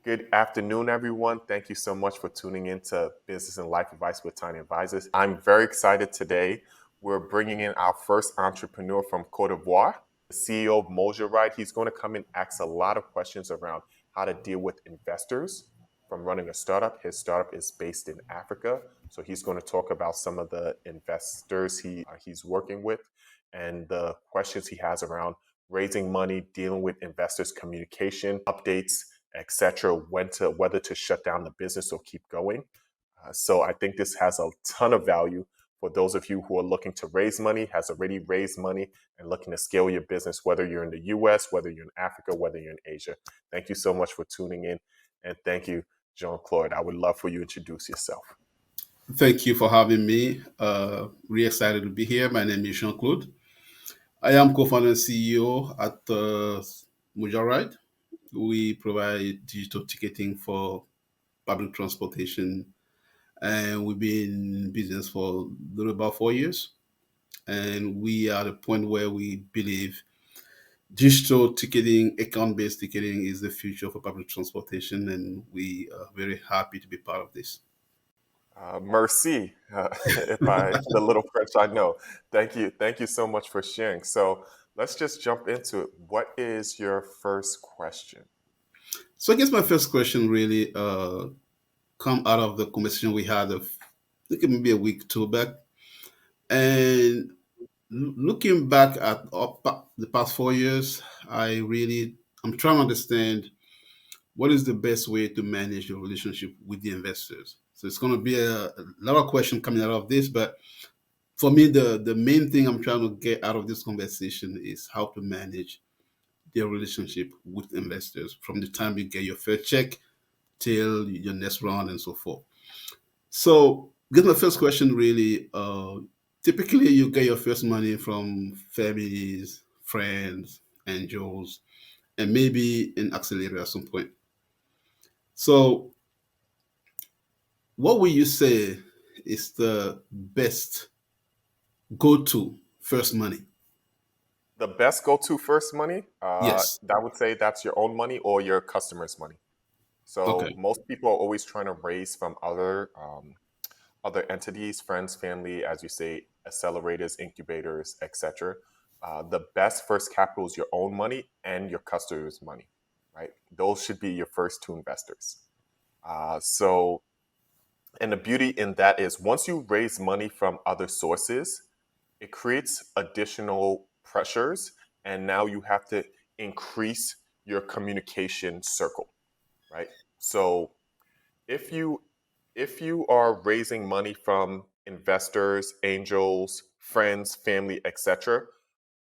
Good afternoon, everyone. Thank you so much for tuning in to Business and Life Advice with Tiny Advisors. I'm very excited today. We're bringing in our first entrepreneur from Cote d'Ivoire, the CEO of Moja Ride. He's going to come and ask a lot of questions around how to deal with investors from running a startup. His startup is based in Africa, so he's going to talk about some of the investors he's working with and the questions he has around raising money, dealing with investors, communication, updates, etc., whether to shut down the business or keep going. So I think this has a ton of value for those of you who are looking to raise money, has already raised money, and looking to scale your business, whether you're in the US, whether you're in Africa, whether you're in Asia. Thank you so much for tuning in. And thank you, Jean Claude. I would love for you to introduce yourself. Thank you for having me. Really excited to be here. My name is Jean Claude. I am co-founder and CEO at Moja Ride. We provide digital ticketing for public transportation, and we've been in business for a little about 4 years. And we are at a point where we believe digital ticketing, account-based ticketing, is the future for public transportation, and we are very happy to be part of this. Merci, if the little French I know. Thank you so much for sharing. So let's just jump into it. What is your first question? So I guess my first question really come out of the conversation we had I think maybe a week, two back. And looking back at the past 4 years, I'm trying to understand what is the best way to manage your relationship with the investors. So it's going to be a lot of questions coming out of this, but for me, the main thing I'm trying to get out of this conversation is how to manage their relationship with investors from the time you get your first check till your next round and so forth. So, I guess my first question really, typically you get your first money from families, friends, angels, and maybe an accelerator at some point. So, what would you say is the best go-to first money? The best go-to first money, Yes. I would say that's your own money or your customers' money. So Okay. most people are always trying to raise from other entities, friends, family, as you say, accelerators, incubators, etc. The best first capital is your own money and your customers' money, right? Those should be your first two investors. So, and the beauty in that is once you raise money from other sources, it creates additional pressures, and now you have to increase your communication circle, right? So if you if you are raising money from investors, angels, friends, family, etc.,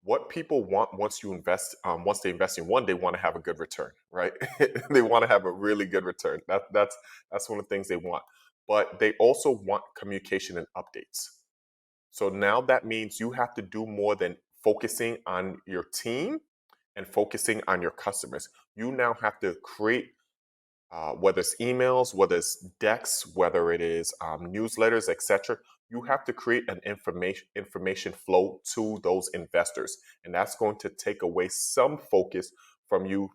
what people want once they invest in one, they want to have a good return, right? They want to have a really good return. That's one of the things they want. But they also want communication and updates. So now that means you have to do more than focusing on your team and focusing on your customers. You now have to create, whether it's emails, whether it's decks, whether it is newsletters, etc. You have to create an information flow to those investors, and that's going to take away some focus from you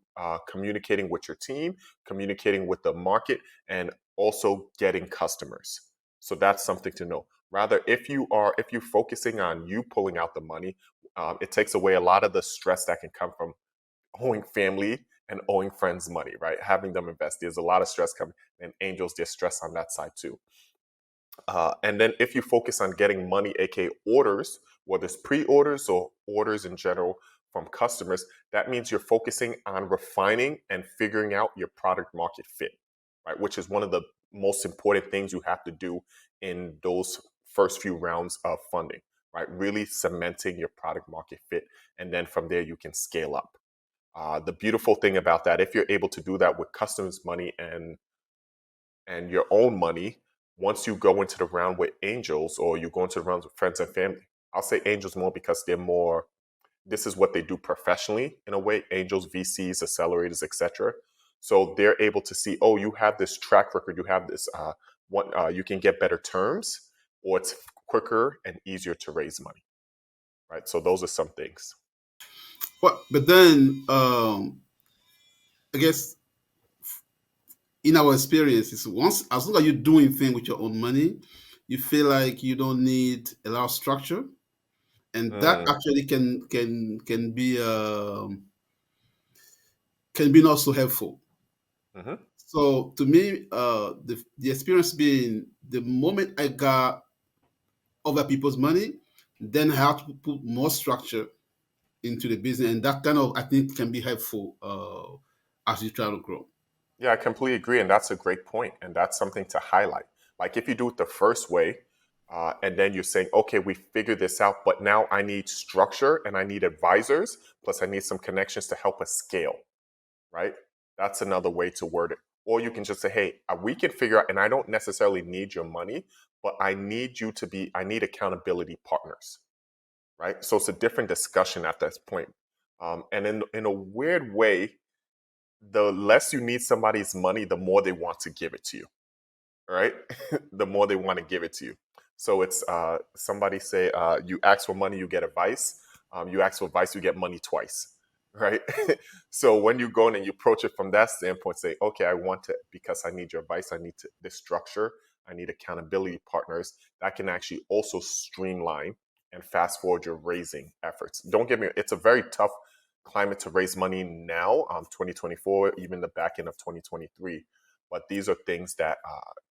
communicating with your team, communicating with the market, and also getting customers. So that's something to know. Rather, if you're focusing on you pulling out the money, it takes away a lot of the stress that can come from owing family and owing friends money, right? Having them invest. There's a lot of stress coming, and angels, there's stress on that side too. And then if you focus on getting money, aka orders, whether it's pre-orders or orders in general from customers, that means you're focusing on refining and figuring out your product market fit, right? Which is one of the most important things you have to do in those first few rounds of funding, right? Really cementing your product market fit. And then from there, you can scale up. The beautiful thing about that, if you're able to do that with customers' money and your own money, once you go into the round with angels or you go into the rounds with friends and family, I'll say angels more because they're more. This is what they do professionally in a way. Angels, VCs, accelerators, etc. So they're able to see, oh, you have this track record, you have this you can get better terms, or it's quicker and easier to raise money, right? So those are some things. But then I guess in our experiences, once as long as you're doing things with your own money, you feel like you don't need a lot of structure, and that Mm, actually can be not so helpful. hmm. So to me, the experience being the moment I got other people's money, then I have to put more structure into the business, and that kind of I think can be helpful as you try to grow. Yeah, I completely agree, and that's a great point, and that's something to highlight. Like if you do it the first way, and then you're saying, okay, we figured this out, but now I need structure and I need advisors, plus I need some connections to help us scale, right? That's another way to word it. Or you can just say, hey, we can figure out, and I don't necessarily need your money, but I need you to be, I need accountability partners, right? So it's a different discussion at this point. And in a weird way, the less you need somebody's money, the more they want to give it to you, right? The more they want to give it to you. So it's somebody say you ask for money, you get advice. You ask for advice, you get money twice, right? So when you go in and you approach it from that standpoint, say, okay, I want it because I need your advice. I need this structure. I need accountability partners that can actually also streamline and fast forward your raising efforts. Don't get me; it's a very tough climate to raise money now, 2024, even the back end of 2023. But these are things that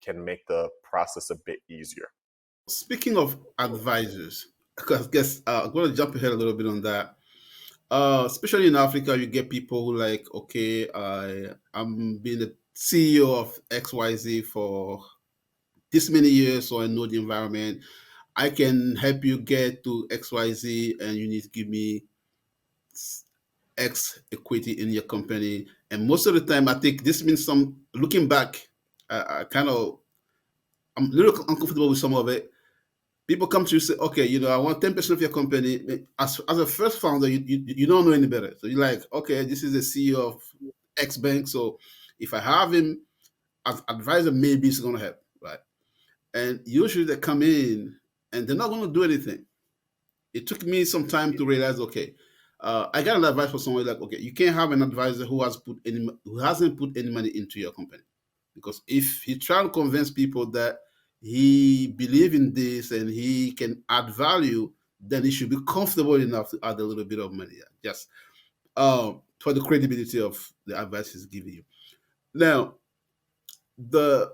can make the process a bit easier. Speaking of advisors, because I guess I'm going to jump ahead a little bit on that. Especially in Africa, you get people who like, okay, I'm being the CEO of XYZ for this many years, so I know the environment. I can help you get to XYZ, and you need to give me X equity in your company. And most of the time, I think this means some looking back, I'm a little uncomfortable with some of it. People come to you and say, okay, I want 10% of your company. As a first founder, you don't know any better. So you're like, okay, this is the CEO of X bank. So if I have him as advisor, maybe it's going to help, right? And usually they come in and they're not going to do anything. It took me some time to realize, okay, I got an advice for someone like, okay, you can't have an advisor who hasn't put any money into your company, because if he try to convince people that he believe in this and he can add value, then he should be comfortable enough to add a little bit of money, just for the credibility of the advice he's giving you. Now, the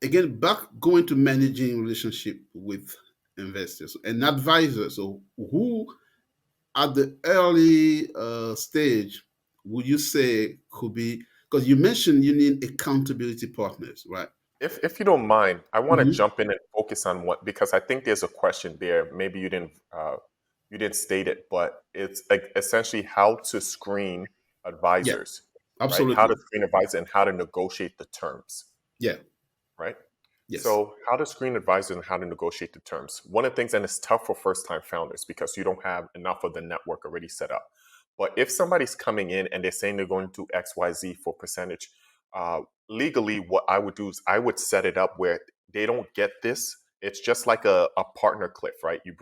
again back going to managing relationship with investors and advisors. So who at the early stage would you say could be, because you mentioned you need accountability partners, right? If you don't mind, I want to Hmm. jump in and focus on what, because I think there's a question there. Maybe you didn't state it, but it's like essentially how to screen Yeah, advisors, right? How absolutely. to screen advisors and how to negotiate the terms, Yeah. right? Yes. So, how to screen advisors and how to negotiate the terms. One of the things, and it's tough for first time founders because you don't have enough of the network already set up. But if somebody's coming in and they're saying they're going to do XYZ for percentage, legally, what I would do is I would set it up where they don't get this. It's just like a partner cliff, right? You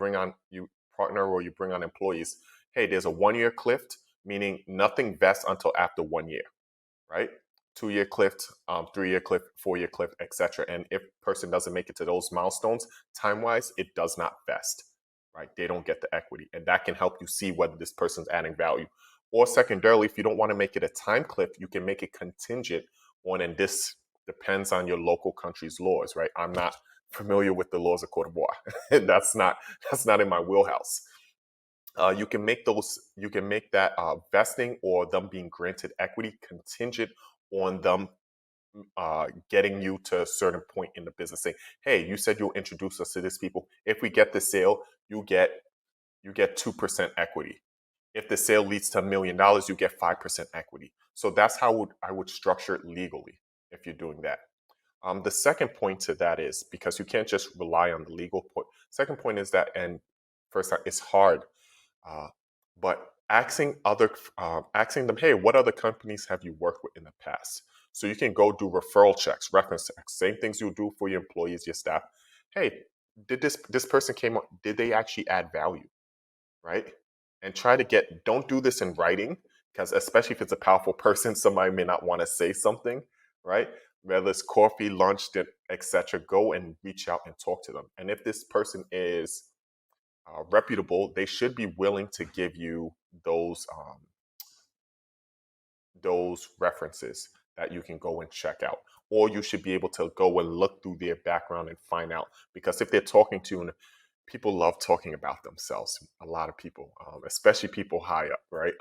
partner or you bring on employees. Hey, there's a 1 year cliff, meaning nothing vests until after 1 year, right? 2 year cliff, 3 year cliff, 4 year cliff, etc. And if person doesn't make it to those milestones, time wise, it does not vest, right? They don't get the equity, and that can help you see whether this person's adding value. Or secondarily, if you don't want to make it a time cliff, you can make it contingent on, and this depends on your local country's laws, right? I'm not familiar with the laws of Cote d'Ivoire. That's not in my wheelhouse. You can make that vesting or them being granted equity contingent on them getting you to a certain point in the business, saying, hey, you said you'll introduce us to this people. If we get the sale, you get 2% equity. If the sale leads to $1 million, you get 5% equity. So that's how I would structure it legally if you're doing that. The second point to that is, because you can't just rely on the legal point. Second point is that, and first, it's hard, uh, but asking them, hey, what other companies have you worked with in the past? So you can go do referral checks, reference checks, same things you do for your employees, your staff. Hey, did this person came up? Did they actually add value, right? And try to get. Don't do this in writing, because especially if it's a powerful person, somebody may not want to say something, right? Whether it's coffee, lunch, etc. Go and reach out and talk to them. And if this person is reputable, they should be willing to give you those those references that you can go and check out. Or you should be able to go and look through their background and find out. Because if they're talking to you, and people love talking about themselves, a lot of people, especially people high up, right?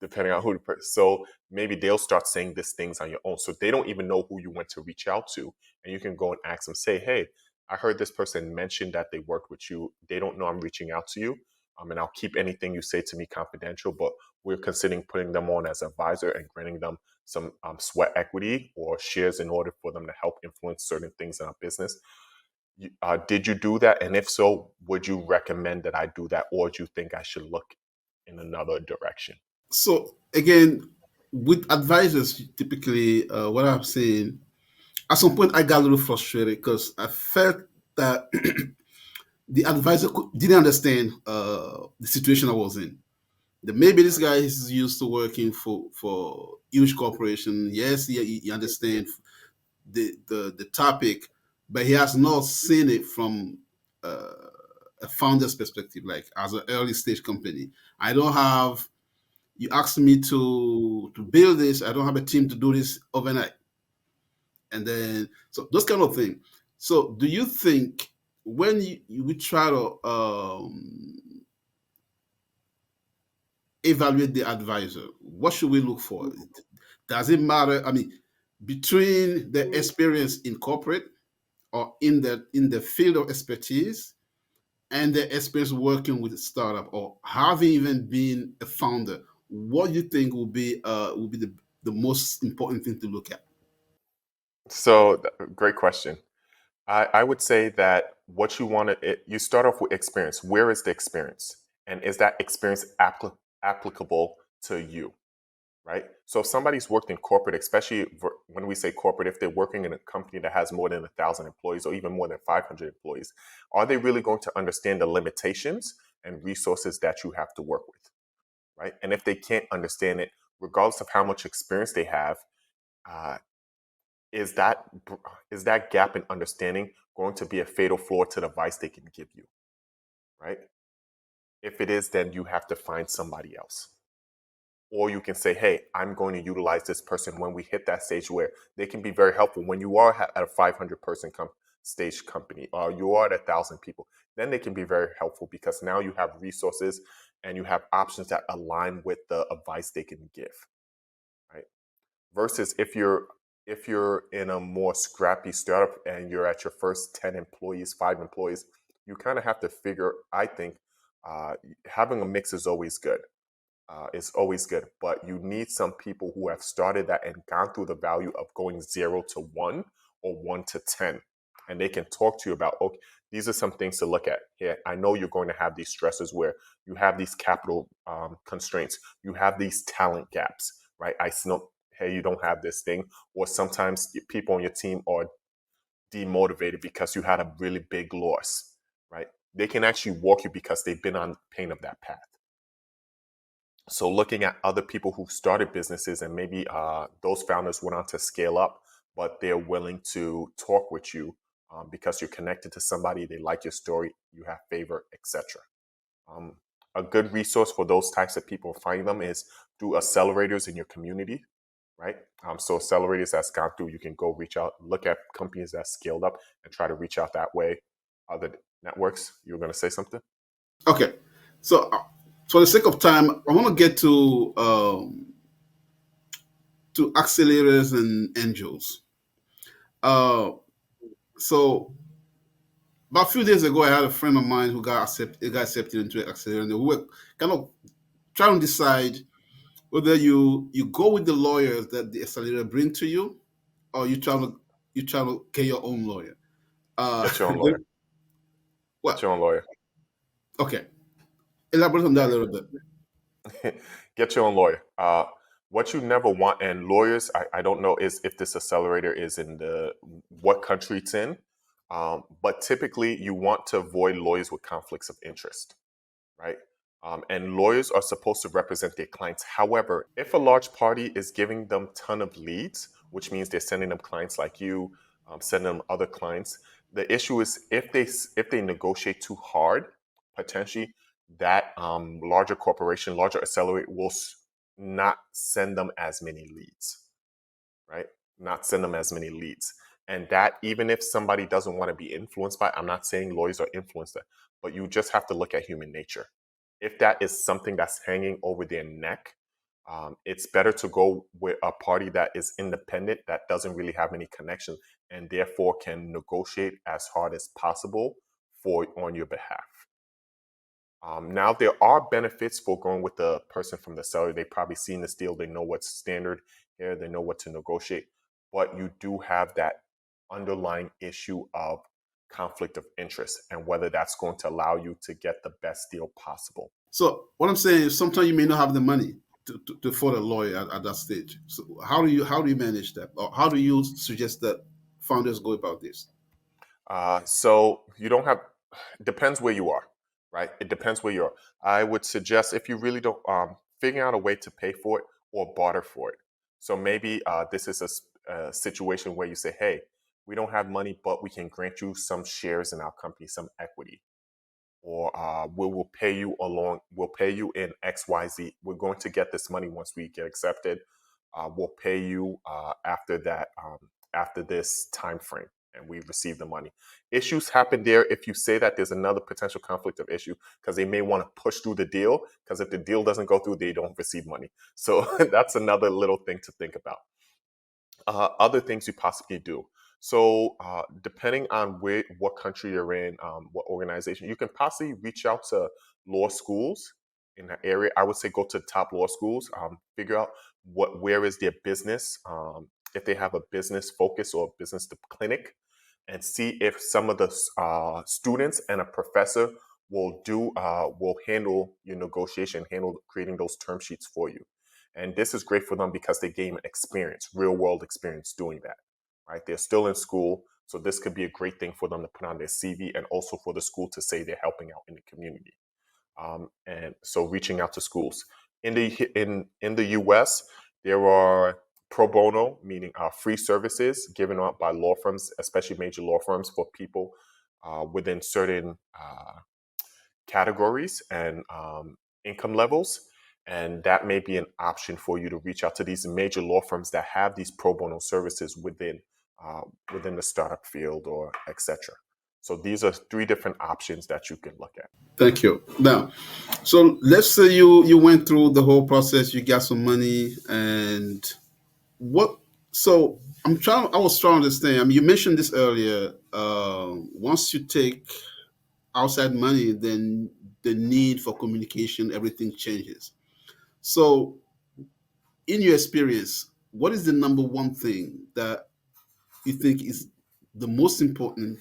Depending on who the person. So maybe they'll start saying these things on your own. So they don't even know who you went to reach out to. And you can go and ask them, say, hey, I heard this person mention that they worked with you. They don't know I'm reaching out to you. And I'll keep anything you say to me confidential, but we're considering putting them on as advisor and granting them some sweat equity or shares in order for them to help influence certain things in our business. Did you do that? And if so, would you recommend that I do that, or do you think I should look in another direction? So again, with advisors, typically, what I'm saying, at some point, I got a little frustrated because I felt that the advisor didn't understand the situation I was in. That maybe this guy is used to working for huge corporation. Yes, he understands the topic, but he has not seen it from uh, a founder's perspective, like as an early stage company. I don't have. You asked me to build this. I don't have a team to do this overnight, and then so those kind of things. So, do you think when we try to evaluate the advisor, what should we look for? Does it matter? I mean, between the experience in corporate or in the field of expertise and the experience working with a startup or having even been a founder, what do you think will be the most important thing to look at? So, great question. I would say that what you want to, you start off with experience. Where is the experience? And is that experience applicable to you? Right? So if somebody's worked in corporate, especially when we say corporate, if they're working in a company that has more than 1,000 employees or even more than 500 employees, are they really going to understand the limitations and resources that you have to work with? Right? And if they can't understand it, regardless of how much experience they have, uh, is that is that gap in understanding going to be a fatal flaw to the advice they can give you? Right? If it is, then you have to find somebody else. Or you can say, hey, I'm going to utilize this person when we hit that stage where they can be very helpful. When you are at a 500-person stage company or you are at 1,000 people, then they can be very helpful because now you have resources and you have options that align with the advice they can give, right? Versus if you're in a more scrappy startup and you're at your first 10 employees, 5 employees, you kind of have to figure, I think, uh, having a mix is always good, but you need some people who have started that and gone through the value of going 0 to 1 or 1 to 10. And they can talk to you about, okay, these are some things to look at. Here, I know you're going to have these stresses where you have these capital constraints, you have these talent gaps, right? I know, hey, you don't have this thing. Or sometimes people on your team are demotivated because you had a really big loss, right? They can actually walk you because they've been on pain of that path. So looking at other people who started businesses and maybe those founders went on to scale up, but they're willing to talk with you because you're connected to somebody, they like your story, you have favor, etc. Um, a good resource for those types of people, finding them is through accelerators in your community, right? So accelerators that's gone through, you can go reach out, look at companies that scaled up and try to reach out that way. Other networks, you were going to say something? Okay, so for the sake of time, I want to get to accelerators and angels. Uh, so about a few days ago, I had a friend of mine who got accepted into an accelerator. And we were kind of trying to decide whether you go with the lawyers that the accelerator bring to you, or you try to get your own lawyer. Get your own lawyer. Get What? your own lawyer. Okay, elaborate on that a little bit. Get your own lawyer. What you never want, and lawyers, I don't know is if this accelerator is in the what country it's in, but typically you want to avoid lawyers with conflicts of interest, right? And lawyers are supposed to represent their clients. However, if a large party is giving them ton of leads which means they're sending them clients like you, sending them other clients. The issue is if they negotiate too hard, potentially that larger corporation, larger accelerator will not send them as many leads, right? Not send them as many leads. And that, even if somebody doesn't want to be influenced by, I'm not saying lawyers are influenced, but you just have to look at human nature. If that is something that's hanging over their neck, it's better to go with a party that is independent, that doesn't really have any connection, and therefore can negotiate as hard as possible for on your behalf. Now, there are benefits for going with the person from the seller. They probably seen this deal. They know what's standard here. They know what to negotiate. But you do have that underlying issue of conflict of interest and whether that's going to allow you to get the best deal possible. So what I'm saying is sometimes you may not have the money to afford a lawyer at that stage. So how do you manage that, or how do you suggest that founders go about this? So you don't have, depends where you are, right? It depends where you are. I would suggest if you really don't, figuring out a way to pay for it or barter for it. So maybe this is a situation where you say, hey, we don't have money, but we can grant you some shares in our company, some equity, or we will pay you along, we'll pay you in XYZ. We're going to get this money once we get accepted. We'll pay you after that, after this time frame, and we receive the money. Issues happen there if you say that there's another potential conflict of issue because they may want to push through the deal, because if the deal doesn't go through, they don't receive money. So that's another little thing to think about. Other things you possibly do. So, depending on what country you're in, what organization, you can possibly reach out to law schools in the area. I would say go to top law schools, figure out where is their business, if they have a business focus or business clinic, and see if some of the students and a professor will handle your negotiation, handle creating those term sheets for you. And this is great for them because they gain experience, real world experience doing that, right? They're still in school. So this could be a great thing for them to put on their CV, and also for the school to say they're helping out in the community. And so reaching out to schools. In the US, there are pro bono, meaning free services given out by law firms, especially major law firms, for people within certain categories and income levels. And that may be an option for you to reach out to these major law firms that have these pro bono services within the startup field or etc. So these are three different options that you can look at. Thank you. Now, so let's say you went through the whole process, you got some money, and what? So I was trying to understand. I mean, you mentioned this earlier. Once you take outside money, then the need for communication, everything changes. So, in your experience, what is the number one thing that you think is the most important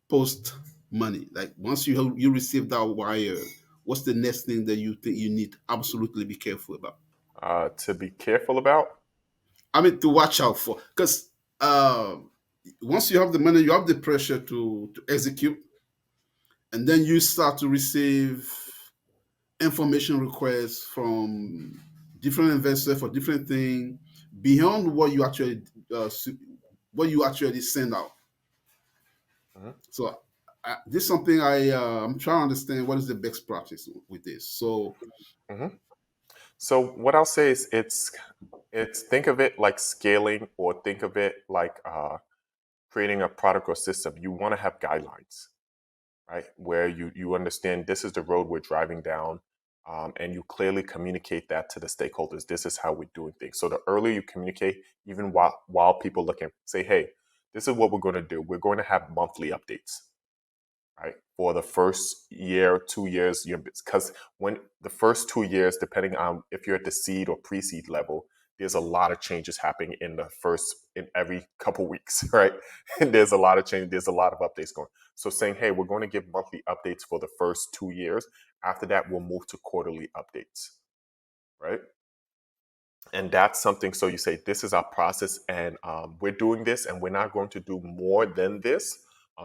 post money? Like once you receive that wire, what's the next thing that you think you need to absolutely be careful about? To be careful about. I mean, to watch out for, because uh, once you have the money, you have the pressure to execute, and then you start to receive information requests from different investors for different things beyond uh, what you actually send out. Mhm, So this is something I'm trying to understand what is the best practice with this. So mhm. So what I'll say is it's think of it like scaling, or think of it like creating a product or system. You want to have guidelines, right? Where you understand this is the road we're driving down, and you clearly communicate that to the stakeholders. This is how we're doing things. So the earlier you communicate, even while people looking, say, hey, this is what we're going to do. We're going to have monthly updates, right? For the first year, 2 years, because when the first 2 years, depending on if you're at the seed or pre-seed level, there's a lot of changes happening in every couple weeks, right? And there's a lot of change. There's a lot of updates going. So saying, hey, we're going to give monthly updates for the first 2 years. After that, we'll move to quarterly updates, right? And that's something. So you say this is our process, and we're doing this, and we're not going to do more than this,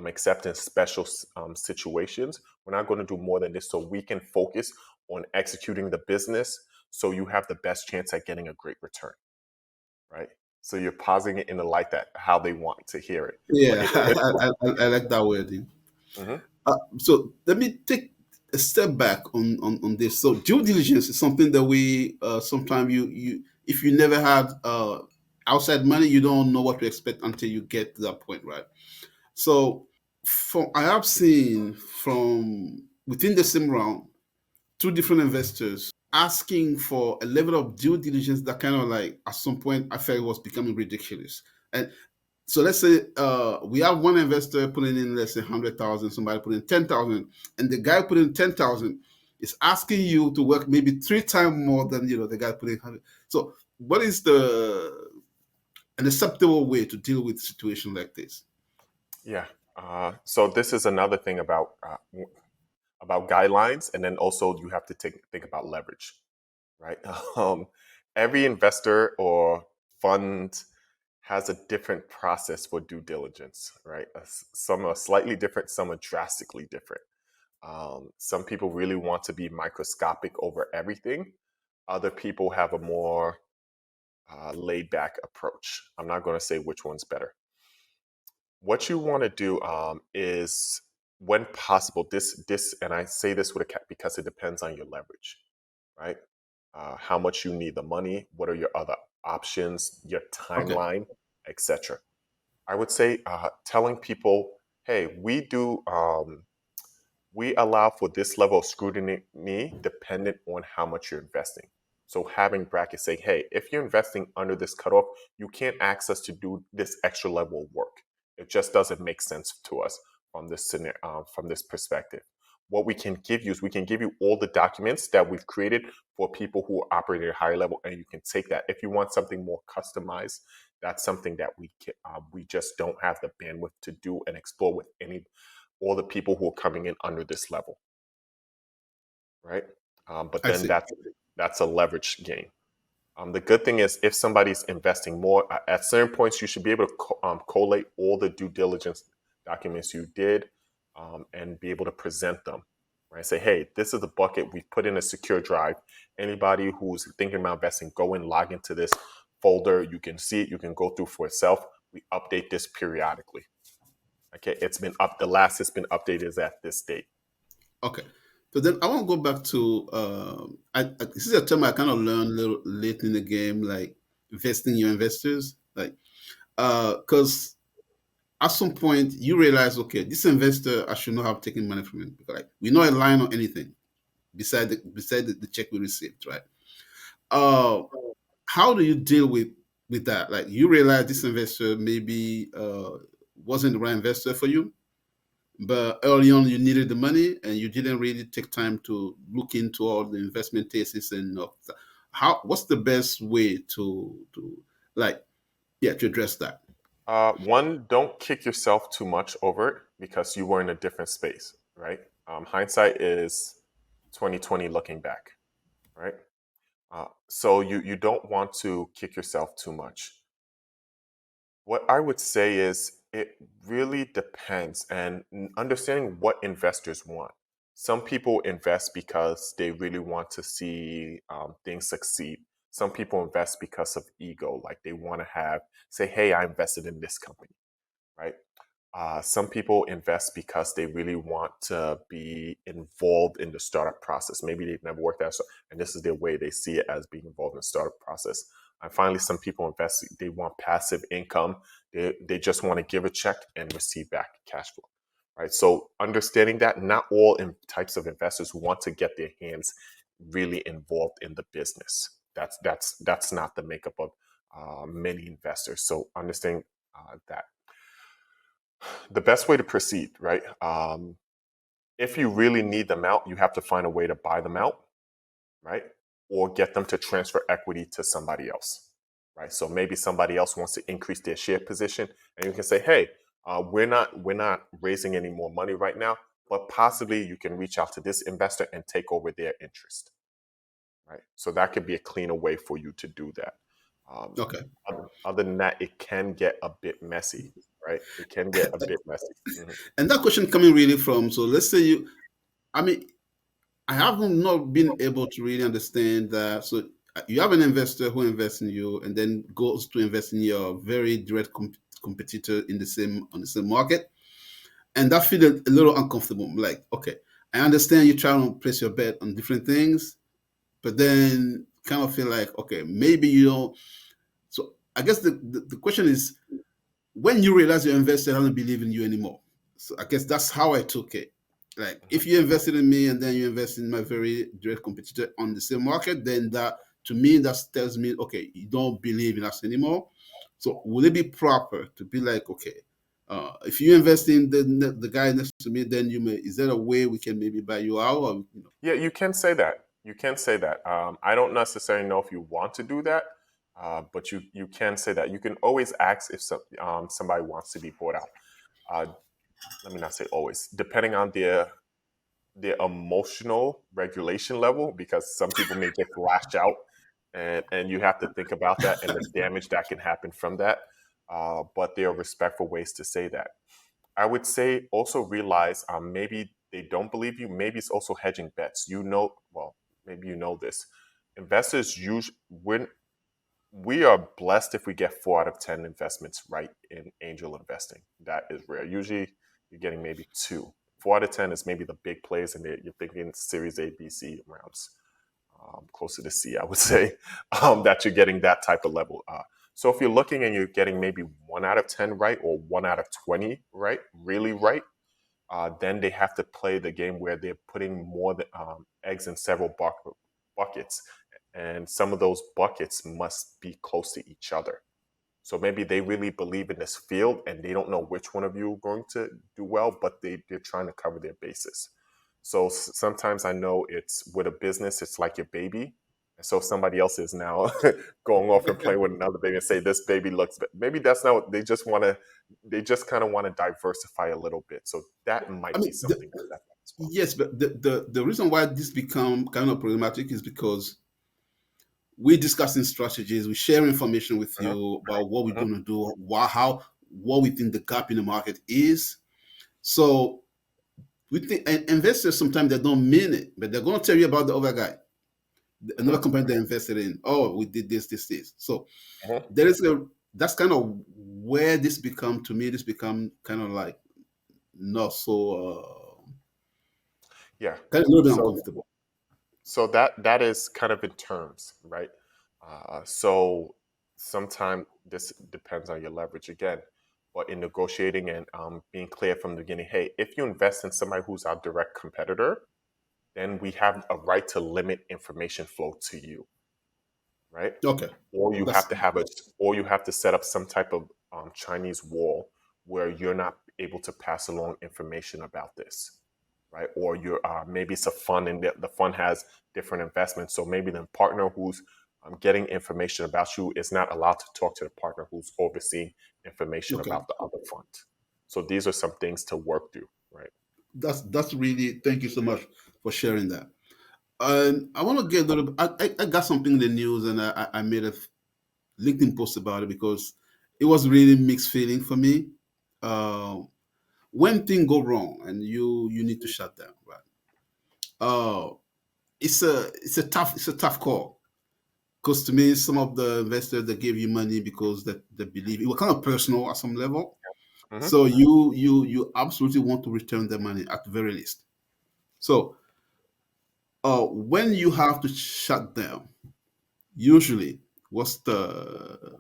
except in special situations. We're not going to do more than this, so we can focus on executing the business, so you have the best chance at getting a great return, right? So you're pausing it in the light that how they want to hear it. But Yeah, if I like that wording. Mhm. So let me take a step back on this. So due diligence is something that we sometimes you if you never had outside money, you don't know what to expect until you get to that point, right? So from I have seen from within the same round, two different investors asking for a level of due diligence that kind of like at some point I felt was becoming ridiculous. And so let's say we have one investor putting in, let's say, 100,000, somebody put in 10,000, and the guy put in 10,000 is asking you to work maybe three times more than the guy put in 100. So what is the an acceptable way to deal with a situation like this? Yeah. So this is another thing about guidelines, and then also you have to think about leverage, right? Um, every investor or fund has a different process for due diligence, right? Some are slightly different, some are drastically different. Some people really want to be microscopic over everything. Other people have a more laid back approach. I'm not going to say which one's better. What you want to do is, when possible, this, and I say this with a cap because it depends on your leverage, right? How much you need the money, what are your other options, your Okay. timeline, etc. I would say telling people, hey, we allow for this level of scrutiny dependent on how much you're investing. So having brackets say, hey, if you're investing under this cutoff, you can't ask us to do this extra level of work. It just doesn't make sense to us from this from this perspective. What we can give you is we can give you all the documents that we've created for people who are operating at a higher level, and you can take that. If you want something more customized, that's something that we just don't have the bandwidth to do and explore with any all the people who are coming in under this level, right? But I then see. that's a leverage game. The good thing is if somebody's investing more, at certain points you should be able to collate all the due diligence documents you did and be able to present them. Right? Say, hey, this is the bucket we put in a secure drive. Anybody who's thinking about investing, go and log into this folder. You can see it. You can go through for itself. We update this periodically. Okay, it's been up. The last it's been updated is at this date. Okay. So then I want to go back to this is a term I kind of learned a little late in the game, like investing your investors, like because at some point you realize, okay, this investor I should not have taken money from him because like we not line on anything beside the check we received, right? Uh, how do you deal with that? Like you realize this investor maybe wasn't the right investor for you, but early on you needed the money and you didn't really take time to look into all the investment thesis and how what's the best way to like yeah to address that? One, don't kick yourself too much over it because you were in a different space, right? Hindsight is 2020 looking back, right? So you don't want to kick yourself too much. What I would say is it really depends, and understanding what investors want. Some people invest because they really want to see things succeed. Some people invest because of ego, like they want to say, hey, I invested in this company, right? Some people invest because they really want to be involved in the startup process. Maybe they've never worked at, and this is their way. They see it as being involved in the startup process. And finally, some people invest. They want passive income. They just want to give a check and receive back cash flow, right? So understanding that not all types of investors want to get their hands really involved in the business. That's not the makeup of many investors. So understanding that the best way to proceed, right? If you really need them out, you have to find a way to buy them out, right? Or get them to transfer equity to somebody else, right? So maybe somebody else wants to increase their share position, and you can say, "Hey, we're not raising any more money right now, but possibly you can reach out to this investor and take over their interest." Right? So that could be a cleaner way for you to do that. Um, Okay. other than that, it can get a bit messy, right? It can get a bit messy. Mhm. And that question coming really from, so let's say you I mean I haven't not been able to really understand that. So You have an investor who invests in you and then goes to invest in your very direct competitor in the same on the same market, and that feels a little uncomfortable. Like, okay, I understand you're trying to place your bet on different things, but then kind of feel like, okay, maybe you don't. So I guess the question is, when you realize your investor doesn't believe in you anymore. So I guess that's how I took it. Like, Mhm. if you invested in me and then you invest in my very direct competitor on the same market, then that, to me, that tells me, okay, you don't believe in us anymore. So would it be proper to be like, okay, if you invest in the guy next to me, then you may, is there a way we can maybe buy you out, or Yeah, you can say that. You can say that. I don't necessarily know if you want to do that, but you can say that. You can always ask if somebody wants to be bought out. Uh, Let me not say always, depending on their emotional regulation level, because some people may just lash out, and you have to think about that and the damage that can happen from that. But there are respectful ways to say that. I would say also realize maybe they don't believe you. Maybe it's also hedging bets. Well, maybe you know this. Investors usually, we are blessed if we get 4 out of 10 investments right in angel investing. That is rare. Usually you're getting maybe two. 4 out of 10 is maybe the big plays, and you're thinking Series A, B, C rounds, closer to C, I would say, that you're getting that type of level. So if you're looking and you're getting maybe 1 out of 10 right or 1 out of 20 right, really right, then they have to play the game where they're putting more eggs in several buckets, and some of those buckets must be close to each other. So maybe they really believe in this field and they don't know which one of you are going to do well, but they're trying to cover their bases. So sometimes I know it's with a business, it's like your baby. And so somebody else is now going off and playing with another baby and say, this baby looks, maybe that's not what they just want to, they just kind of want to diversify a little bit. So that I might be mean, something that as well. yes, but the reason why this become kind of problematic is because we're discussing strategies, we share information with Mhm, you about what we're mhm, going to do, what we think the gap in the market is. So we think, and investors sometimes they don't mean it, but they're going to tell you about the other guy, another mhm, company they invested in. Oh, we did this. So mhm. there is a that's kind of where this become, to me, this become kind of like not so Yeah. kind of a little bit So uncomfortable. that is kind of in terms, right? So sometimes this depends on your leverage again, but in negotiating and being clear from the beginning, hey, if you invest in somebody who's our direct competitor, then we have a right to limit information flow to you, right? Okay, Or you have that's to have or you have to set up some type of Chinese wall where you're not able to pass along information about this, right? Or you're maybe it's a fund and the fund has different investments, so maybe the partner who's getting information about you is not allowed to talk to the partner who's overseeing information okay. about the other fund. So these are some things to work through, right? That's really, thank you so much for sharing that. And I want to get a little bit. I got something in the news, and I made a LinkedIn post about it because it was really mixed feeling for me. Uh, when things go wrong and you need to shut down, right? Uh, it's a tough call, because to me, some of the investors that gave you money because that they believe it was kind of personal at some level. Hmm. So you absolutely want to return the money at the very least. So when you have to shut down, usually what's the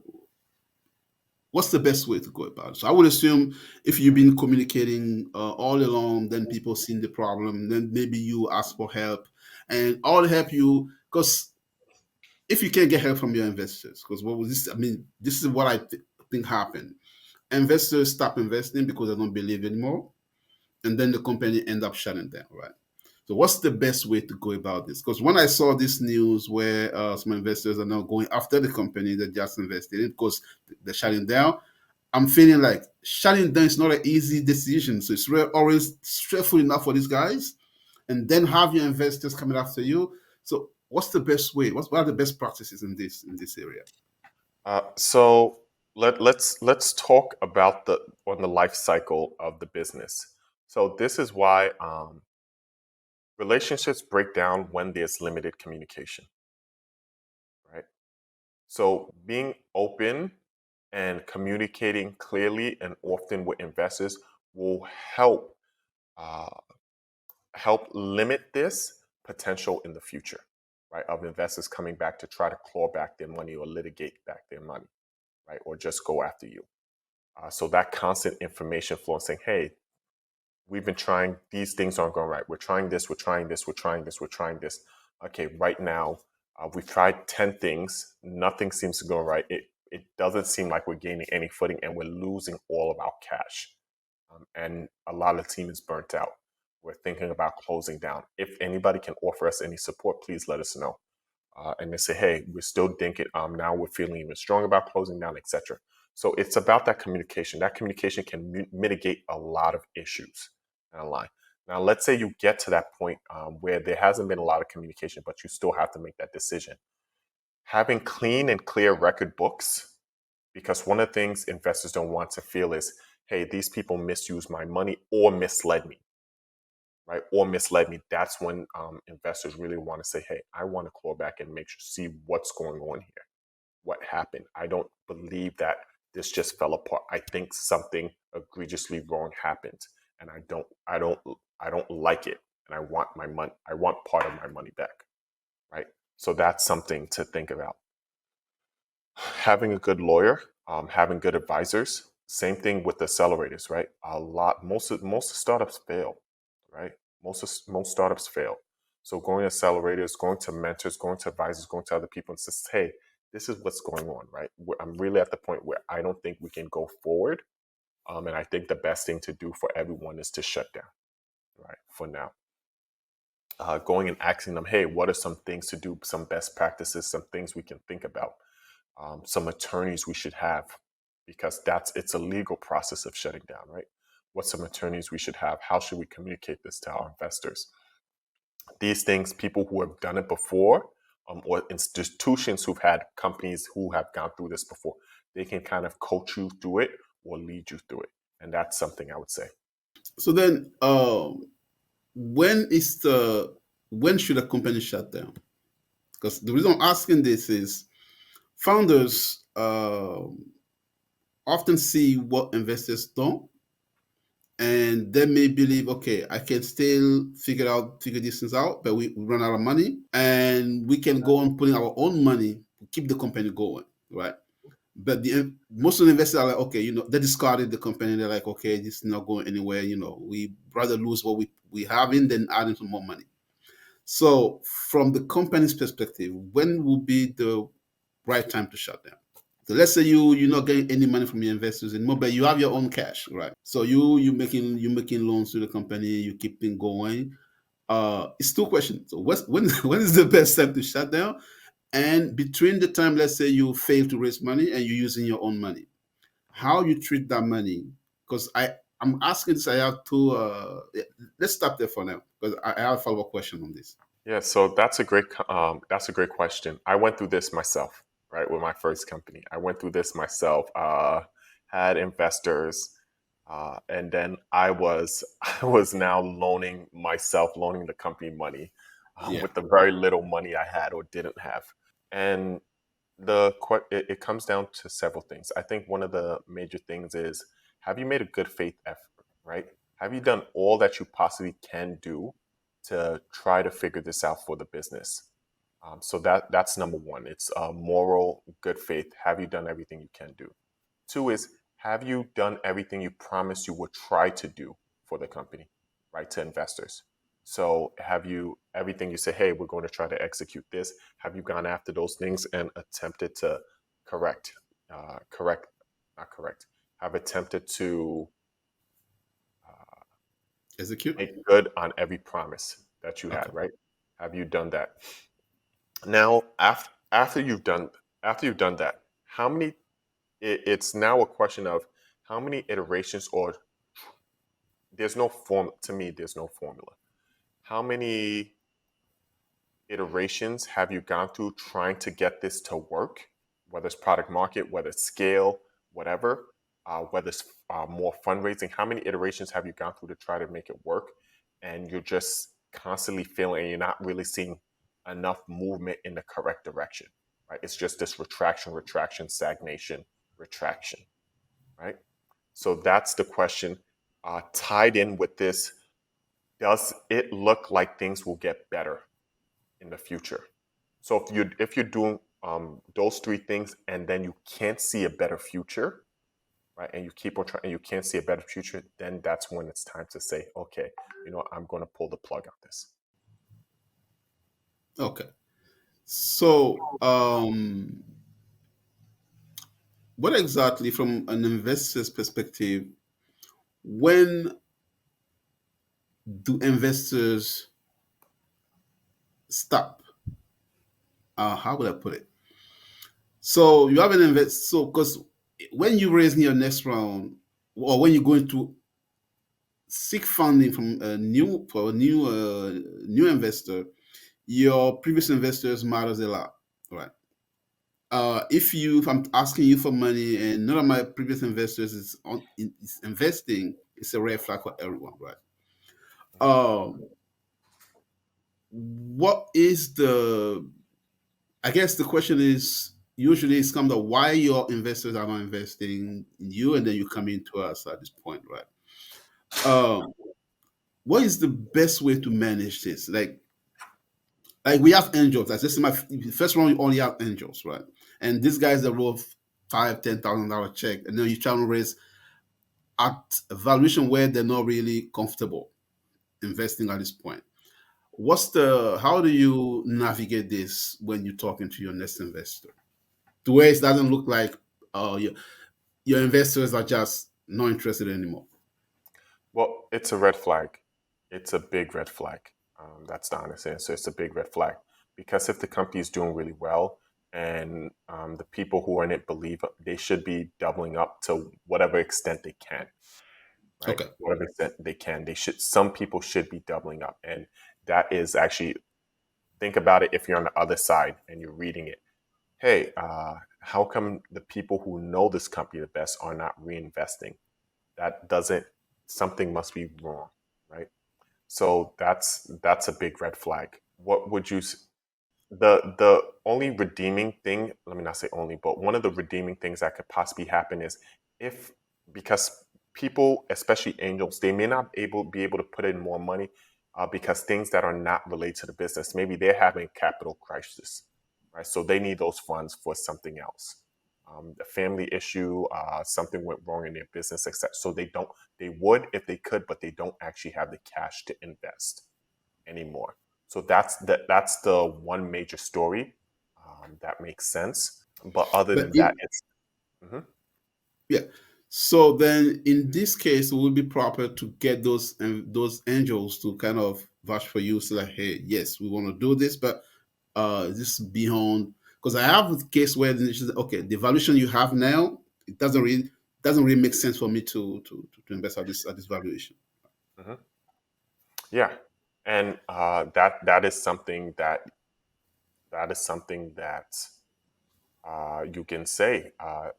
what's the best way to go about it? So I would assume if you've been communicating all along, then people seen the problem, then maybe you ask for help, and all help you, because if you can't get help from your investors, because what was this? I mean, this is what think happened. Investors stop investing because they don't believe anymore, and then the company end up shutting down, right? So what's the best way to go about this? Because when I saw this news where some investors are now going after the company that just invested in because they're shutting down, I'm feeling like shutting down is not an easy decision. So it's always stressful enough for these guys, and then have your investors coming after you. So what's the best way? What are the best practices in this area? So let's talk about the on the life cycle of the business. So this is why relationships break down when there's limited communication, So being open and communicating clearly and often with investors will uh, help limit this potential in the future, right? Of investors coming back to try to claw back their money or litigate back their money, right? Or just go after you. So that constant information flow and saying, hey, we've been trying, these things aren't going right. We're trying this, we're trying this, we're trying this, we're trying this. Okay, right now, we've tried 10 things. Nothing seems to go right. It doesn't seem like we're gaining any footing and we're losing all of our cash. And a lot of the team is burnt out. We're thinking about closing down. If anybody can offer us any support, please let us know. And they say, hey, we're still thinking, now we're feeling even stronger about closing down, etc. So it's about that communication. That communication can mitigate a lot of issues down the line. Now, let's say you get to that point where there hasn't been a lot of communication, but you still have to make that decision. Having clean and clear record books, because one of the things investors don't want to feel is, hey, these people misused my money or misled me, right? Or misled me. That's when investors really want to say, hey, I want to claw back and make sure, see what's going on here. What happened? I don't believe that this just fell apart. I think something egregiously wrong happened, and I don't like it, and I want my money. I want part of my money back, right? So that's something to think about. Having a good lawyer, having good advisors. Same thing with accelerators, right? Most startups fail, right? Most startups fail. So going to accelerators, going to mentors, going to advisors, going to other people and says, hey, this is what's going on, right? I'm really at the point where I don't think we can go forward. And I think the best thing to do for everyone is to shut down, right? For now. Going and asking them, hey, what are some things to do, some best practices, some things we can think about, some attorneys we should have, because it's a legal process of shutting down, right? What some attorneys we should have? How should we communicate this to our investors? These things, people who have done it before, or institutions who've had companies who have gone through this before, they can kind of coach you through it or lead you through it, and that's something I would say. So then, when is the when should a company shut down? Because the reason I'm asking this is founders often see what investors don't, and they may believe, okay, I can still figure these things out, but we run out of money, and we can go on putting our own money to keep the company going, right? But most of the investors are like, okay, they discarded the company. They're like, okay, this is not going anywhere. We rather lose what we have in than adding some more money. So, from the company's perspective, when will be the right time to shut down? So let's say you're not getting any money from your investors anymore, but you have your own cash, right? So you making loans to the company, you keeping going. It's two questions. So when when is the best time to shut down? And between the time, let's say you fail to raise money and you're using your own money, how you treat that money? Because I'm asking this. I have two. Let's stop there for now because I have a follow up question on this. Yeah, so that's a great question. I went through this myself, right, with my first company. I went through this myself. Had investors, and then I was now loaning the company money, Yeah. with the very little money I had or didn't have. And it comes down to several things. I think one of the major things is, have you made a good faith effort, right? Have you done all that you possibly can do to try to figure this out for the business? So that's number one. It's moral good faith. Have you done everything you can do? Two is, have you done everything you promised you would try to do for the company, right? To investors. So have you everything you say, hey, we're going to try to execute this? Have you gone after those things and attempted to correct, correct, not correct, have attempted to uh, Execute. make good on every promise that you Okay. had, right? Have you done that? Now, after you've done that, how many? It's now a question of how many iterations, or there's no form to me. There's no formula. How many iterations have you gone through trying to get this to work? Whether it's product market, whether it's scale, whatever, whether it's more fundraising. How many iterations have you gone through to try to make it work? And you're just constantly failing, and you're not really seeing enough movement in the correct direction, right? It's just this retraction, retraction, stagnation, retraction, right? So that's the question. Tied in with this, does it look like things will get better in the future? So if you're doing those three things and then you can't see a better future, right, and you keep on trying and you can't see a better future, then that's when it's time to say, okay, I'm going to pull the plug on this. Okay. So, what exactly, from an investor's perspective, when do investors stop? How would I put it? So you have an invest. So because when you raise in your next round, or when you're going to seek funding from a new investor, your previous investors matters a lot, right? If I'm asking you for money and none of my previous investors is investing, it's a red flag for everyone, right? Mhm. Um, what is the? I guess the question is usually it's come to why your investors are not investing in you, and then you come into us at this point, right? Um, what is the best way to manage this? Like we have angels. That's just my first one. We only have angels, right? And these guys that roll $5,000, $10,000 check, and then you try to raise at a valuation where they're not really comfortable investing at this point. What's the? How do you navigate this when you're talking to your next investor? To where it doesn't look like your investors are just not interested anymore. Well, it's a red flag. It's a big red flag. That's the honest answer. It's a big red flag because if the company is doing really well and the people who are in it believe they should be doubling up to whatever extent they can, right? Okay. Whatever extent they can, they should. Some people should be doubling up, and that is actually think about it. If you're on the other side and you're reading it, hey, how come the people who know this company the best are not reinvesting? That doesn't. Something must be wrong, right? So that's a big red flag. What would you the only redeeming thing, let me not say only, but one of the redeeming things that could possibly happen is if because people, especially angels, they may not be able to put in more money because things that are not related to the business, maybe they're having capital crisis, right? So they need those funds for something else. A family issue, something went wrong in their business, etc. So they would if they could, but they don't actually have the cash to invest anymore. So that's the one major story that makes sense. But other But than that, in it's mhm. Yeah. So then, in this case, it would be proper to get those angels to kind of vouch for you. So like, hey, yes, we want to do this, but this is beyond. Because I have a case where okay, the valuation you have now, it doesn't really make sense for me to invest at this valuation. Mhm. Yeah, and that is something that you can say,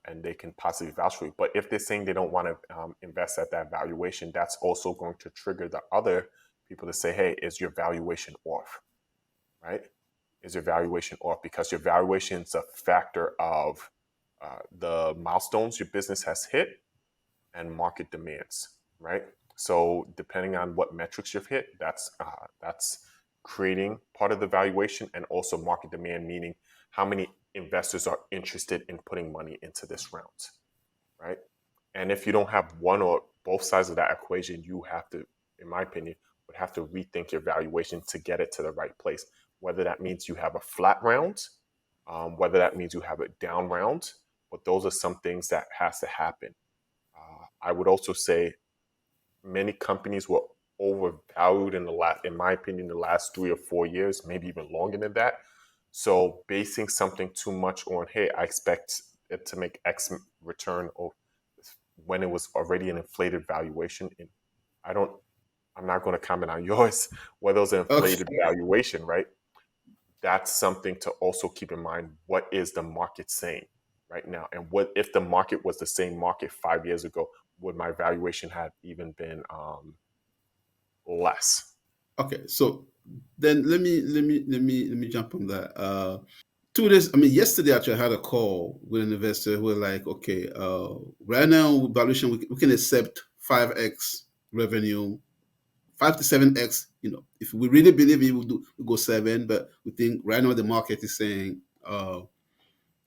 and they can possibly vouch for you. But if they're saying they don't want to invest at that valuation, that's also going to trigger the other people to say, "Hey, is your valuation off?" Right? Is your valuation off? Because your valuation is a factor of the milestones your business has hit and market demands, right? So depending on what metrics you've hit, that's creating part of the valuation, and also market demand, meaning how many investors are interested in putting money into this round, right? And if you don't have one or both sides of that equation, you have to, in my opinion, would have to rethink your valuation to get it to the right place. Whether that means you have a flat round, whether that means you have a down round, but those are some things that has to happen. I would also say many companies were overvalued in my opinion, the last 3 or 4 years, maybe even longer than that. So basing something too much on, hey, I expect it to make X return, or when it was already an inflated valuation, and I don't, I'm not going to comment on yours, whether it was an Okay. inflated valuation, right? That's something to also keep in mind. What is the market saying right now? And what if the market was the same market 5 years ago? Would my valuation have even been less? Okay. So then let me jump on that. 2 days. I mean, yesterday actually I had a call with an investor who were like, okay, right now valuation we can accept 5x revenue, 5 to 7x. If we really believe it, we'll go seven, but we think right now the market is saying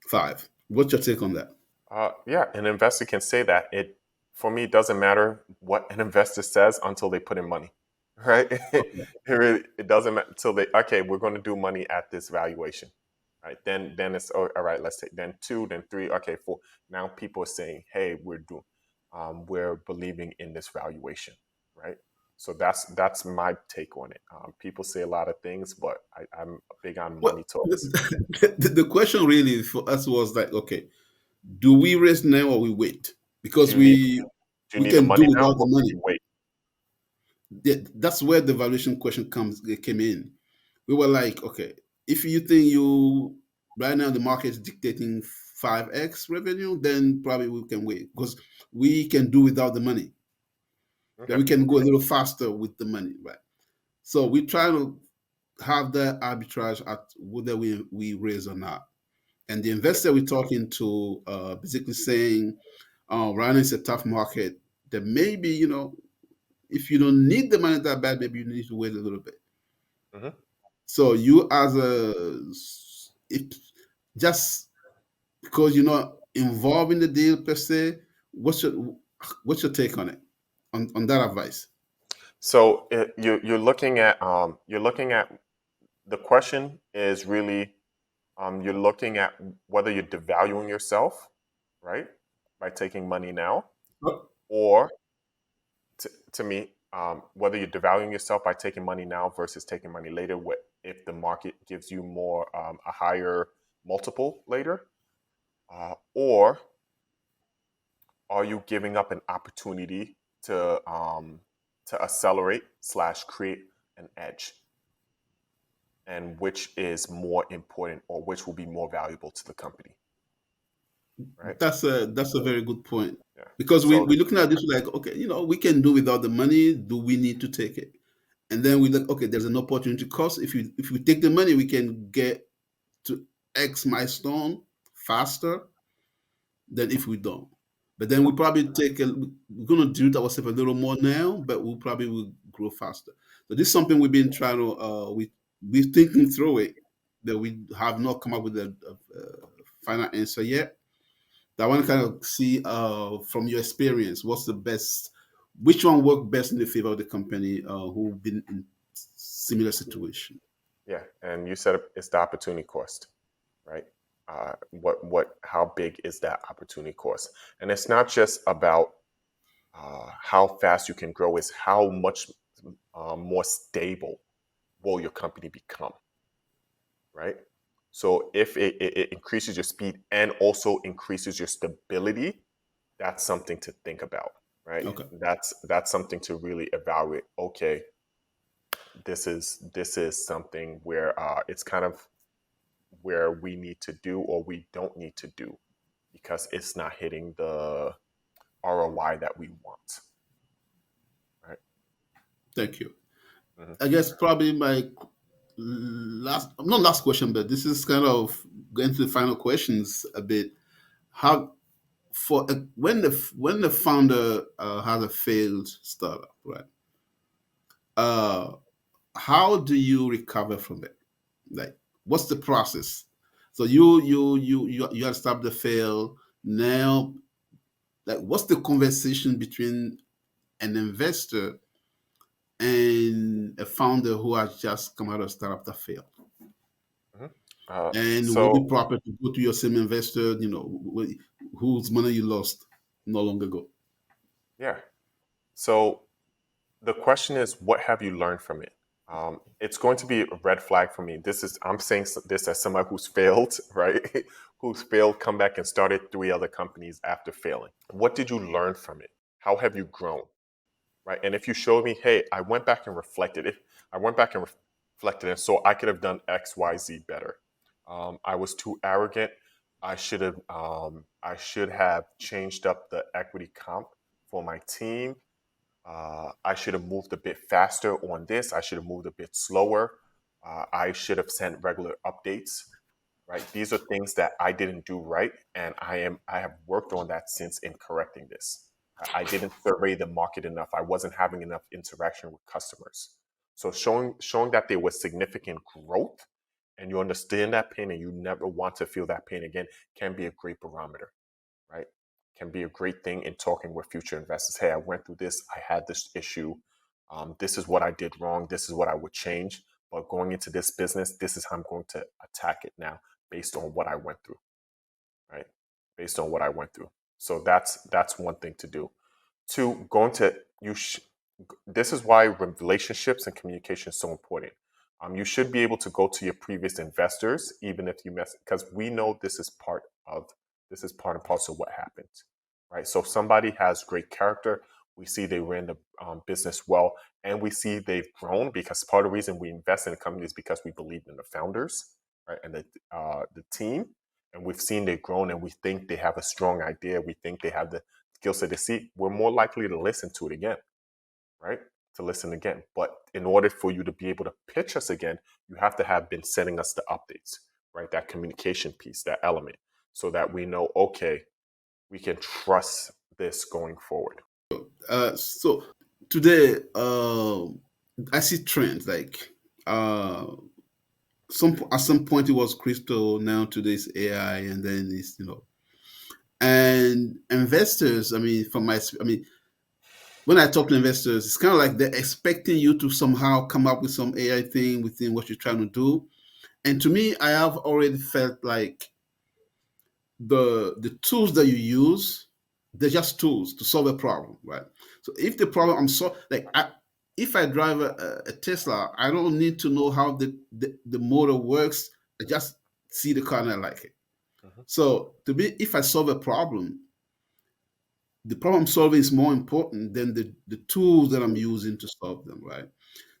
five. What's your take on that? Yeah, an investor can say that. It for me it doesn't matter what an investor says until they put in money, right? Okay. It doesn't matter until they okay, we're going to do money at this valuation, right? Then it's all right. Let's take then two, then three, okay, four. Now people are saying, hey, we're believing in this valuation, right? So that's my take on it. People say a lot of things, but I'm big on Well, money talks. the question really for us was like, okay, do we raise now or we wait? Do Because you need do you we need the can do money now, without the or do money. you wait? That's where the valuation question came in. We were like, okay, if you think you right now the market is dictating 5x revenue, then probably we can wait because we can do without the money. Then Okay. we can go a little faster with the money, right? So we try to have that arbitrage at whether we raise or not. And the Okay. investor we're talking to basically saying, right now it's a tough market. That maybe, if you don't need the money that bad, maybe you need to wait a little bit. hmm So you as a if just because you're not involved in the deal per se, what's your take on it on that advice? So you're looking at the question is really you're looking at whether you're devaluing yourself, right, by taking money now, or to me, whether you're devaluing yourself by taking money now versus taking money later. What if the market gives you more a higher multiple later, or are you giving up an opportunity to accelerate slash create an edge, and which is more important or which will be more valuable to the company, right? That's a very good point Yeah. because So we're looking at this like, okay, we can do without the money. Do we need to take it? And then we look, okay, there's an opportunity cost. If we take the money, we can get to X milestone faster than if we don't. But then we mhm, probably we're gonna do it ourselves a little more now, but we probably will grow faster. So this is something we've been trying to we're thinking through it, that we have not come up with a final answer yet. I want to kind of see from your experience, what's the best, which one worked best in the favor of the company who've been in similar situation. yeah, and you said it's the opportunity cost, right? How big is that opportunity cost? And it's not just about how fast you can grow; is how much more stable will your company become, right? So if it increases your speed and also increases your stability, that's something to think about, right? Okay, That's something to really evaluate. Okay, this is something where it's kind of where we need to do or we don't need to do because it's not hitting the ROI that we want, right? thank you. hmm I guess probably my last, not last question, but this is kind of going to the final questions a bit. How when the founder has a failed startup, right? Uh, how do you recover from it? Like, what's the process? So you have stopped the fail now. Like, what's the conversation between an investor and a founder who has just come out of a startup that failed? hmm And will it be so proper to go to your same investor, whose money you lost no long ago? yeah, so the question is, what have you learned from it? It's going to be a red flag for me. I'm saying this as somebody who's failed, right? Who's failed, come back and started three other companies after failing. What did you learn from it? How have you grown, right? And if you showed me, hey, I went back and reflected it, I went back and reflected it, so I could have done X, Y, Z better. I was too arrogant. I should have changed up the equity comp for my team. I should have moved a bit faster on this. I should have moved a bit slower. I should have sent regular updates. right? These are things that I didn't do right, and I have worked on that since in correcting this. I didn't survey the market enough. I wasn't having enough interaction with customers. So showing that there was significant growth, and you understand that pain, and you never want to feel that pain again, can be a great barometer, right? Can be a great thing in talking with future investors. Hey, I went through this. I had this issue. This is what I did wrong. This is what I would change. But going into this business, this is how I'm going to attack it now, based on what I went through, right? Based on what I went through. So that's one thing to do. Two, going to you. This is why relationships and communication is so important. You should be able to go to your previous investors, even if you mess, because we know this is part and parcel of what happens, right? So if somebody has great character, we see they ran the business well, and we see they've grown, because part of the reason we invest in a company is because we believe in the founders, right, and the team, and we've seen they've grown, and we think they have a strong idea. We think they have the skill set to see. We're more likely to listen to it again, right? To listen again. But in order for you to be able to pitch us again, you have to have been sending us the updates, right? That communication piece, that element, so that we know, okay, we can trust this going forward. So today, I see trends like some at some point it was crypto, now today's AI, and then it's and investors. I mean, when I talk to investors, it's kind of like they're expecting you to somehow come up with some AI thing within what you're trying to do. And to me, I have already felt like the tools that you use, they're just tools to solve a problem, right? So if the problem if I drive a Tesla, I don't need to know how the motor works. I just see the car and I like it. Mhm. So to me, if I solve a problem, the problem solving is more important than the tools that I'm using to solve them, right?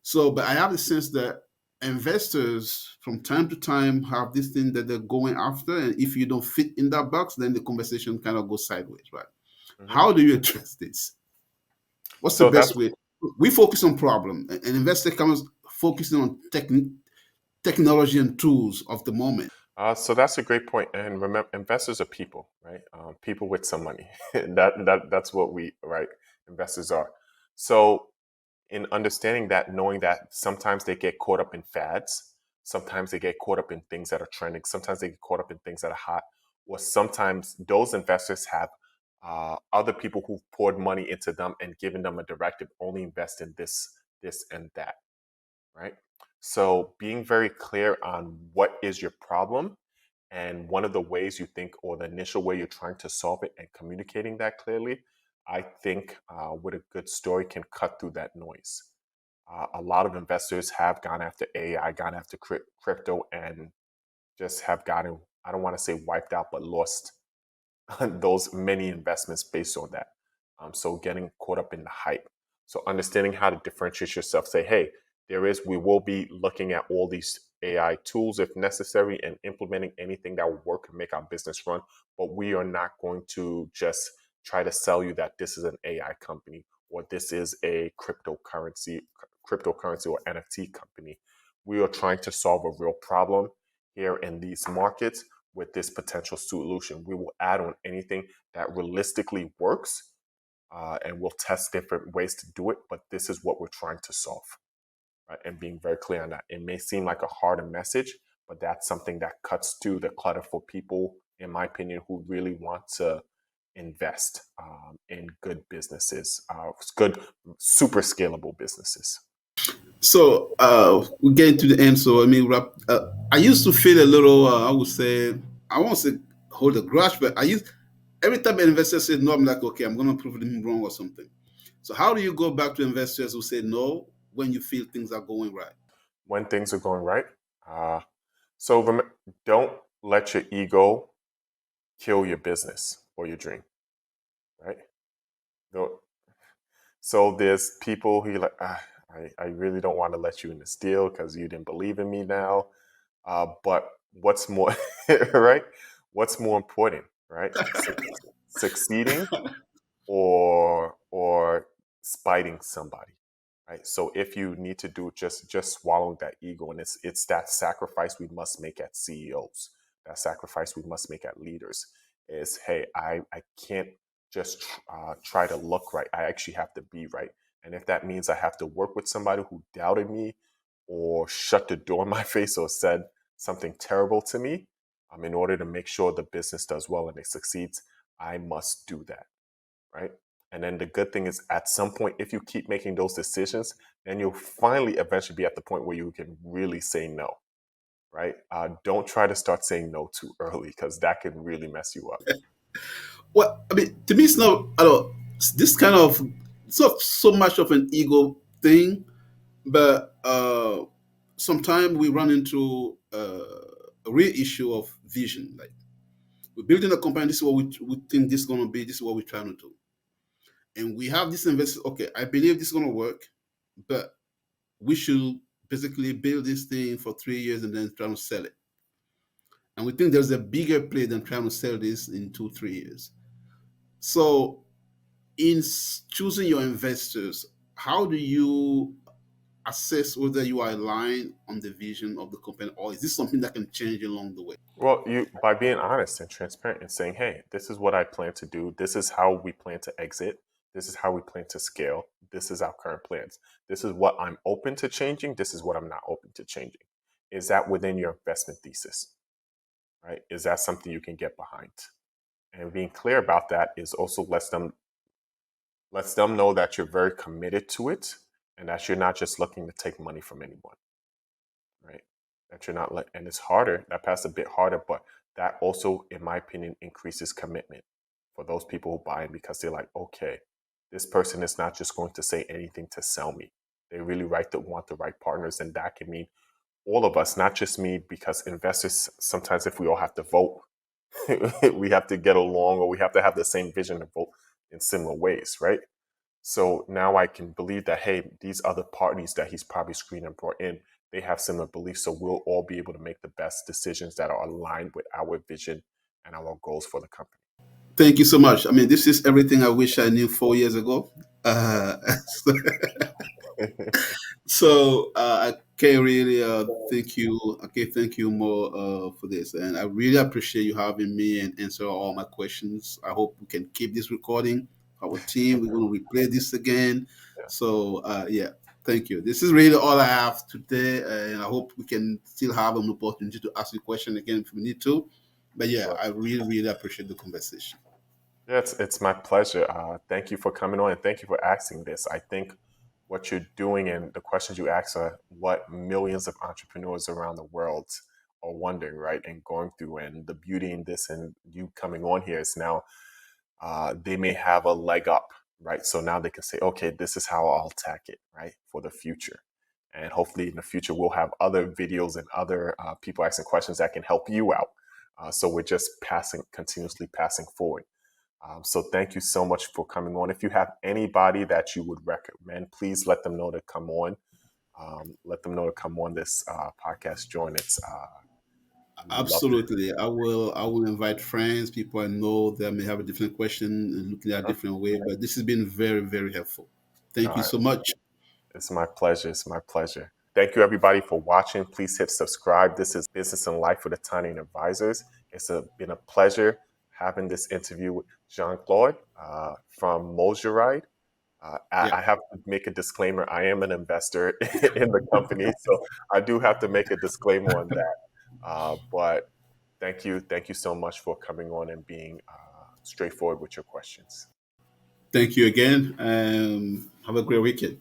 So, but I have the sense that investors from time to time have this thing that they're going after, and if you don't fit in that box, then the conversation kind of goes sideways, right? Mhm. How do you address this? What's the So that's best way? We focus on problem, and investor comes focusing on technology and tools of the moment. that's a great point. And remember, investors are people, right? People with some money. That's what we, right? Investors are. So in understanding that, knowing that sometimes they get caught up in fads, sometimes they get caught up in things that are trending, sometimes they get caught up in things that are hot, or sometimes those investors have other people who've poured money into them and given them a directive: only invest in this, and that, right? So being very clear on what is your problem, and one of the ways you think, or the initial way you're trying to solve it, and communicating that clearly, I think with a good story can cut through that noise. A lot of investors have gone after AI, gone after crypto, and just have gotten, I don't want to say wiped out, but lost those many investments based on that. So getting caught up in the hype. So understanding how to differentiate yourself, say, hey, we will be looking at all these AI tools if necessary, and implementing anything that will work and make our business run. But we are not going to just try to sell you that this is an AI company, or this is a cryptocurrency or NFT company. We are trying to solve a real problem here in these markets with this potential solution. We will add on anything that realistically works, and we'll test different ways to do it. But this is what we're trying to solve, right? And being very clear on that. It may seem like a harder message, but that's something that cuts through the clutter for people, in my opinion, who really want to invest in good businesses, good, super scalable businesses. So we're getting to the end. So I mean, I used to feel a little. I would say I won't say hold a grudge, but I used every time an investor said no, I'm like, okay, I'm going to prove them wrong or something. So how do you go back to investors who say no when you feel things are going right? When things are going right, so don't let your ego kill your business or your dream, right? Though- So there's people who like, I really don't want to let you in this deal because you didn't believe in me now. But what's more, right? What's more important, right? Succeeding, or spiting somebody, right? So if you need to do, just swallowing that ego, and it's that sacrifice we must make as CEOs, that sacrifice we must make as leaders is, hey, I can't just try to look right. I actually have to be right. And if that means I have to work with somebody who doubted me or shut the door in my face or said something terrible to me, in order to make sure the business does well and it succeeds, I must do that, right? And then the good thing is, at some point, if you keep making those decisions, then you'll finally eventually be at the point where you can really say no, right? Don't try to start saying no too early because that can really mess you up. Well, I mean, to me, it's not. I don't. This kind of it's not so much of an ego thing, but sometimes we run into a real issue of vision. Like we're building a company. This is what we think this is going to be. This is what we're trying to do, and we have this investor. Okay, I believe this is going to work, but we should basically build this thing for 3 years and then try to sell it. And we think there's a bigger play than trying to sell this in 2 3 years. So in choosing your investors, how do you assess whether you are aligned on the vision of the company, or is this something that can change along the way? Well, you by being honest and transparent and saying, "Hey, this is what I plan to do. This is how we plan to exit. This is how we plan to scale. This is our current plans. This is what I'm open to changing. This is what I'm not open to changing." Is that within your investment thesis, right? Is that something you can get behind? And being clear about that is also lets them know that you're very committed to it and that you're not just looking to take money from anyone, right? That you're not and it's harder. That part's a bit harder, but that also, in my opinion, increases commitment for those people who buy in because they're like, okay, this person is not just going to say anything to sell me. They really want the right partners, and that can mean all of us, not just me, because investors sometimes, if we all have to vote, we have to get along or we have to have the same vision to vote in similar ways, right? So now I can believe that, hey, these other parties that he's probably screened and brought in, they have similar beliefs. So we'll all be able to make the best decisions that are aligned with our vision and our goals for the company. Thank you so much. I mean, this is everything I wish I knew 4 years ago. So, I can really thank you. Okay, thank you more for this, and I really appreciate you having me and answer all my questions. I hope we can keep this recording. Our team, we're going to replay this again. Yeah, So yeah, thank you. This is really all I have today, and I hope we can still have an opportunity to ask you question again if we need to. But yeah, sure. I really, really appreciate the conversation. Yeah, it's my pleasure. Thank you for coming on and thank you for asking this. I think what you're doing and the questions you ask are what millions of entrepreneurs around the world are wondering, right? And going through. And the beauty in this and you coming on here is now they may have a leg up, right? So now they can say, okay, this is how I'll attack it, right, for the future. And hopefully in the future, we'll have other videos and other people asking questions that can help you out. So we're just continuously passing forward. So thank you so much for coming on. If you have anybody that you would recommend, please let them know to come on. Let them know to come on this podcast. Join it. We would love to. Absolutely. I will invite friends, people I know that may have a different question and looking at a Huh? different way. But this has been very, very helpful. Thank All you right. so much. It's my pleasure. It's my pleasure. Thank you, everybody, for watching. Please hit subscribe. This is Business and Life for the Tiny Advisors. Been a pleasure having this interview with Jean Claude from Moja Ride. Yeah. I have to make a disclaimer. I am an investor in the company, so I do have to make a disclaimer on that. But thank you so much for coming on and being straightforward with your questions. Thank you again. Have a great weekend.